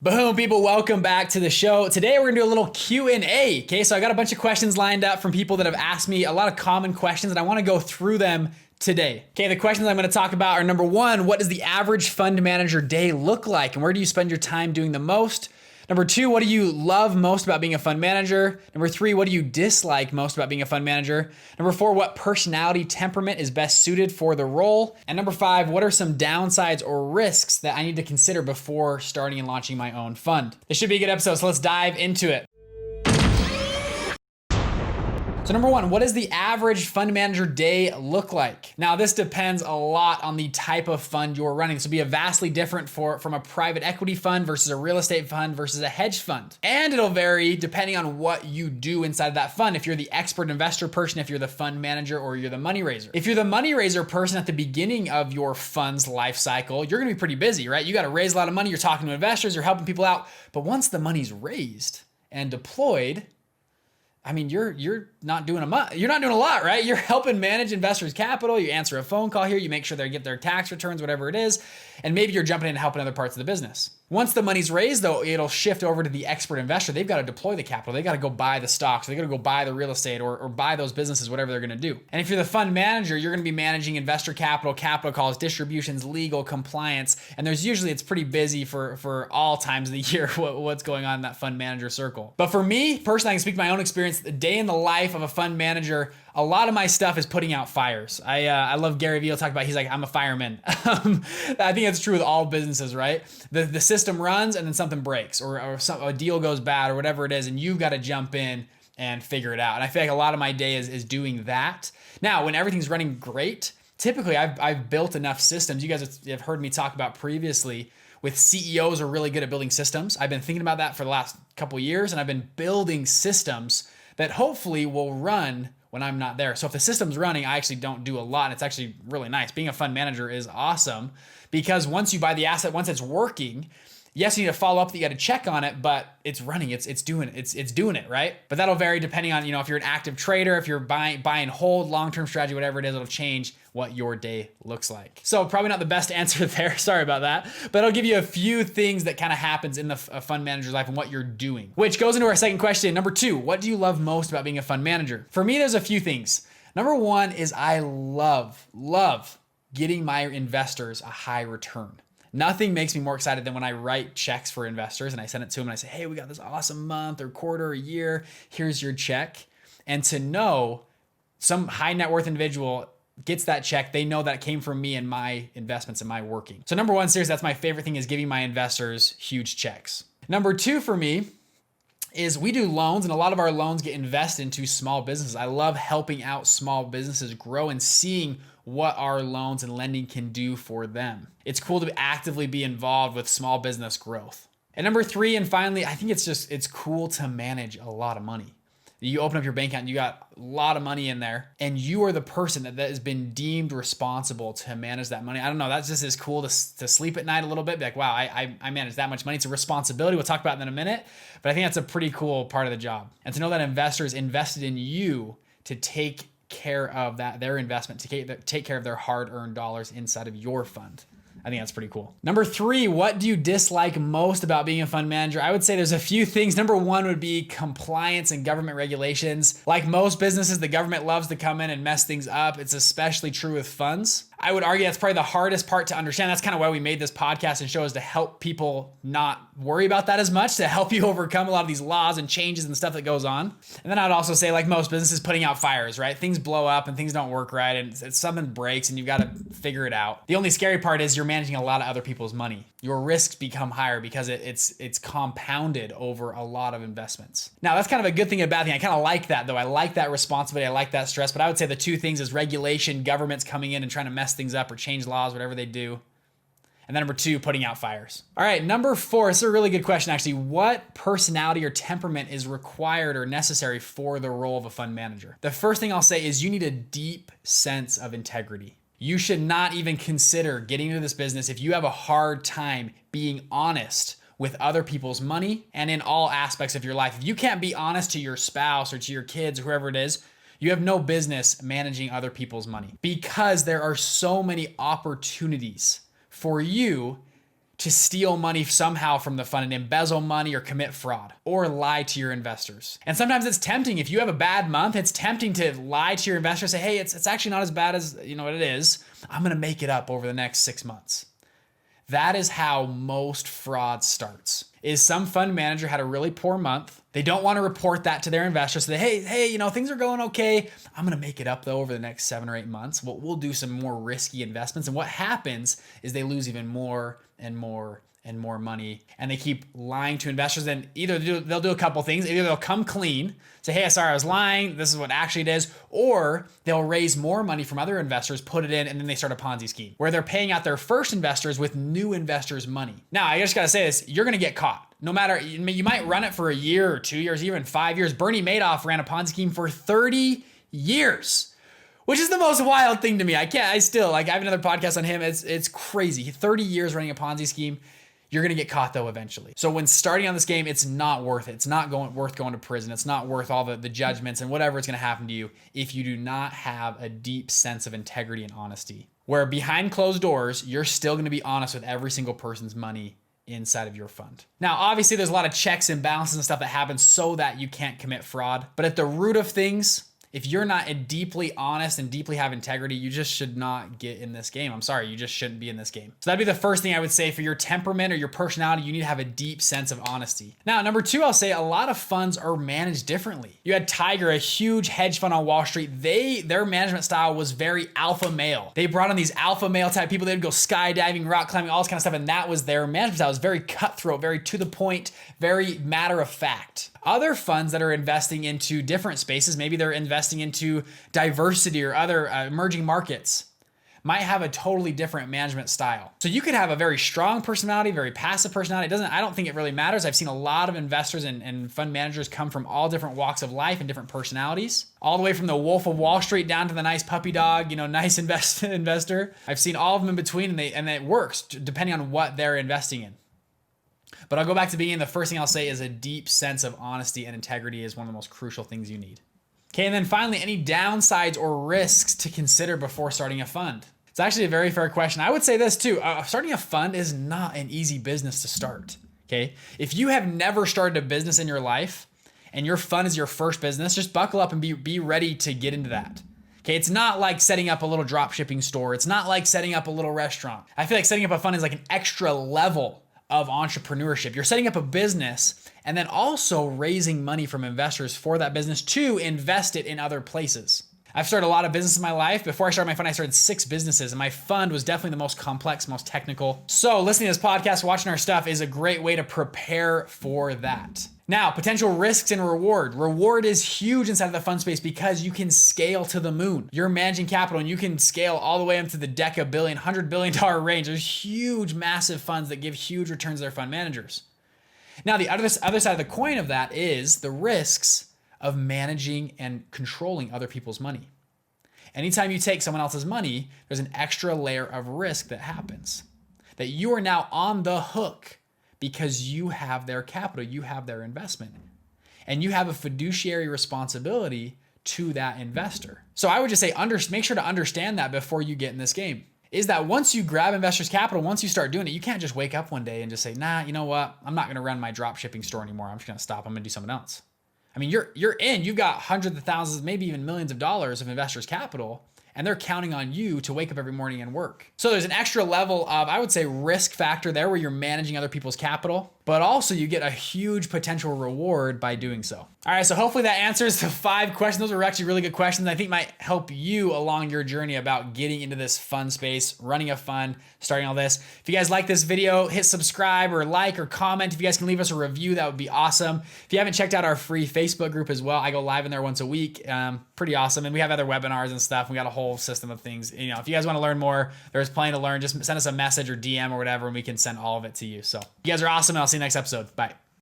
Boom, people, welcome back to the show. Today we're gonna do a little Q&A. Okay, so I got a bunch of questions lined up from people that have asked me a lot of common questions, and I wanna go through them today. Okay, the questions I'm gonna talk about are number one, what does the average fund manager day look like, and where do you spend your time doing the most? Number two, what do you love most about being a fund manager? Number three, what do you dislike most about being a fund manager? Number four, what personality temperament is best suited for the role? And number five, what are some downsides or risks that I need to consider before starting and launching my own fund? This should be a good episode, so let's dive into it. So number one, what does the average fund manager day look like? Now, this depends a lot on the type of fund you're running. This will be a vastly different from a private equity fund versus a real estate fund versus a hedge fund. And it'll vary depending on what you do inside of that fund. If you're the expert investor person, if you're the fund manager, or you're the money raiser. If you're the money raiser person at the beginning of your fund's life cycle, you're gonna be pretty busy, right? You gotta raise a lot of money, you're talking to investors, you're helping people out. But once the money's raised and deployed, I mean, you're not doing a lot, right? You're helping manage investors' capital. You answer a phone call here. You make sure they get their tax returns, whatever it is. And maybe you're jumping in and helping other parts of the business. Once the money's raised, though, it'll shift over to the expert investor. They've got to deploy the capital. They got to go buy the stocks. They got to go buy the real estate or buy those businesses, whatever they're going to do. And if you're the fund manager, you're going to be managing investor capital, capital calls, distributions, legal, compliance. And it's pretty busy for all times of the year what's going on in that fund manager circle. But for me, personally, I can speak to my own experience. The day in the life of a fund manager, a lot of my stuff is putting out fires. I love Gary Vee talk about, he's like, I'm a fireman. I think that's true with all businesses, right? The system runs and then something breaks or a deal goes bad or whatever it is, and you've got to jump in and figure it out. And I feel like a lot of my day is doing that. Now, when everything's running great, typically I've built enough systems. You guys have heard me talk about previously with CEOs are really good at building systems. I've been thinking about that for the last couple of years, and I've been building systems that hopefully will run when I'm not there. So if the system's running, I actually don't do a lot, and it's actually really nice. Being a fund manager is awesome because once you buy the asset, once it's working, yes, you need to follow up that you got to check on it, but it's running, it's doing it, right? But that'll vary depending on, if you're an active trader, if you're buy and hold, long-term strategy, whatever it is, it'll change what your day looks like. So probably not the best answer there, sorry about that, but I'll give you a few things that kind of happens in the fund manager's life and what you're doing, which goes into our second question. Number two, what do you love most about being a fund manager? For me, there's a few things. Number one is I love getting my investors a high return. Nothing makes me more excited than when I write checks for investors and I send it to them and I say, hey, we got this awesome month or quarter or year, here's your check. And to know some high net worth individual gets that check, they know that it came from me and my investments and my working. So number one, seriously, that's my favorite thing, is giving my investors huge checks. Number two for me is we do loans, and a lot of our loans get invested into small businesses. I love helping out small businesses grow and seeing what our loans and lending can do for them. It's cool to actively be involved with small business growth. And number three, and finally, I think it's cool to manage a lot of money. You open up your bank account and you got a lot of money in there, and you are the person that has been deemed responsible to manage that money. I don't know, that's just as cool to sleep at night a little bit, be like, wow, I manage that much money. It's a responsibility. We'll talk about it in a minute, but I think that's a pretty cool part of the job. And to know that investors invested in you to take care of their investment, to take care of their hard-earned dollars inside of your fund. I think that's pretty cool. Number three, what do you dislike most about being a fund manager? I would say there's a few things. Number one would be compliance and government regulations. Like most businesses, the government loves to come in and mess things up. It's especially true with funds. I would argue that's probably the hardest part to understand. That's kind of why we made this podcast and show, is to help people not worry about that as much, to help you overcome a lot of these laws and changes and stuff that goes on. And then I'd also say, like most businesses, putting out fires, right? Things blow up and things don't work right, and something breaks and you've got to figure it out. The only scary part is you're managing a lot of other people's money. Your risks become higher because it's compounded over a lot of investments. Now, that's kind of a good thing and a bad thing. I kind of like that, though. I like that responsibility. I like that stress. But I would say the two things is regulation, governments coming in and trying to mess things up or change laws, whatever they do. And then number two, putting out fires. All right, number four, this is a really good question, actually. What personality or temperament is required or necessary for the role of a fund manager? The first thing I'll say is you need a deep sense of integrity. You should not even consider getting into this business if you have a hard time being honest with other people's money and in all aspects of your life. If you can't be honest to your spouse or to your kids or whoever it is, you have no business managing other people's money, because there are so many opportunities for you to steal money somehow from the fund and embezzle money or commit fraud or lie to your investors. And sometimes it's tempting. If you have a bad month, it's tempting to lie to your investors, say, hey, it's actually not as bad as what it is. I'm going to make it up over the next 6 months. That is how most fraud starts. Is some fund manager had a really poor month. They don't want to report that to their investors. So hey, things are going okay. I'm going to make it up though over the next 7 or 8 months. We'll do some more risky investments. And what happens is they lose even more and more and more money. And they keep lying to investors. And either they'll do a couple things. Either they'll come clean, say, hey, sorry, I was lying. This is what actually it is. Or they'll raise more money from other investors, put it in, and then they start a Ponzi scheme where they're paying out their first investors with new investors' money. Now, I just got to say this, you're going to get caught. No matter, you might run it for a year or 2 years, even 5 years. Bernie Madoff ran a Ponzi scheme for 30 years, which is the most wild thing to me. I have another podcast on him. It's crazy. 30 years running a Ponzi scheme. You're going to get caught though eventually. So when starting on this game, it's not worth it. It's not worth going to prison. It's not worth all the judgments and whatever is going to happen to you if you do not have a deep sense of integrity and honesty. Where behind closed doors, you're still going to be honest with every single person's money inside of your fund. Now, obviously there's a lot of checks and balances and stuff that happens so that you can't commit fraud. But at the root of things, if you're not deeply honest and deeply have integrity, you just should not get in this game. I'm sorry, you just shouldn't be in this game. So that'd be the first thing I would say. For your temperament or your personality, you need to have a deep sense of honesty. Now, number two, I'll say a lot of funds are managed differently. You had Tiger, a huge hedge fund on Wall Street. Their management style was very alpha male. They brought in these alpha male type people. They'd go skydiving, rock climbing, all this kind of stuff. And that was their management style. It was very cutthroat, very to the point, very matter of fact. Other funds that are investing into different spaces, maybe they're investing into diversity or other emerging markets, might have a totally different management style. So you could have a very strong personality, very passive personality. I don't think it really matters. I've seen a lot of investors and fund managers come from all different walks of life and different personalities, all the way from the Wolf of Wall Street down to the nice puppy dog, nice investor. I've seen all of them in between, and it works depending on what they're investing in. But I'll go back to beginning. The first thing I'll say is a deep sense of honesty and integrity is one of the most crucial things you need. Okay, and then finally, any downsides or risks to consider before starting a fund? It's actually a very fair question. I would say this too. Starting a fund is not an easy business to start. Okay, if you have never started a business in your life and your fund is your first business, just buckle up and be ready to get into that. Okay, it's not like setting up a little drop shipping store. It's not like setting up a little restaurant. I feel like setting up a fund is like an extra level of entrepreneurship. You're setting up a business and then also raising money from investors for that business to invest it in other places. I've started a lot of business in my life. Before I started my fund, I started 6 businesses, and my fund was definitely the most complex, most technical. So listening to this podcast, watching our stuff is a great way to prepare for that. Now, potential risks and reward. Reward is huge inside of the fund space because you can scale to the moon. You're managing capital and you can scale all the way up to the deca billion, $100 billion range. There's huge, massive funds that give huge returns to their fund managers. Now, the other side of the coin of that is the risks of managing and controlling other people's money. Anytime you take someone else's money, there's an extra layer of risk that happens. That you are now on the hook because you have their capital, you have their investment, and you have a fiduciary responsibility to that investor. So I would just say, make sure to understand that before you get in this game. Is that once you grab investors' capital, once you start doing it, you can't just wake up one day and just say, nah, you know what? I'm not gonna run my drop shipping store anymore. I'm just gonna stop. I'm gonna do something else. I mean, you've got hundreds of thousands, maybe even millions of dollars of investors' capital, and they're counting on you to wake up every morning and work. So there's an extra level of, I would say, risk factor there where you're managing other people's capital, but also you get a huge potential reward by doing so. All right, so hopefully that answers the 5 questions. Those were actually really good questions. I think might help you along your journey about getting into this fund space, running a fund, starting all this. If you guys like this video, hit subscribe or like or comment. If you guys can leave us a review, that would be awesome. If you haven't checked out our free Facebook group as well, I go live in there once a week. Pretty awesome. And we have other webinars and stuff. We got a whole system of things. If you guys want to learn more, there's plenty to learn. Just send us a message or DM or whatever, and we can send all of it to you. So you guys are awesome, and I'll see you next episode. Bye.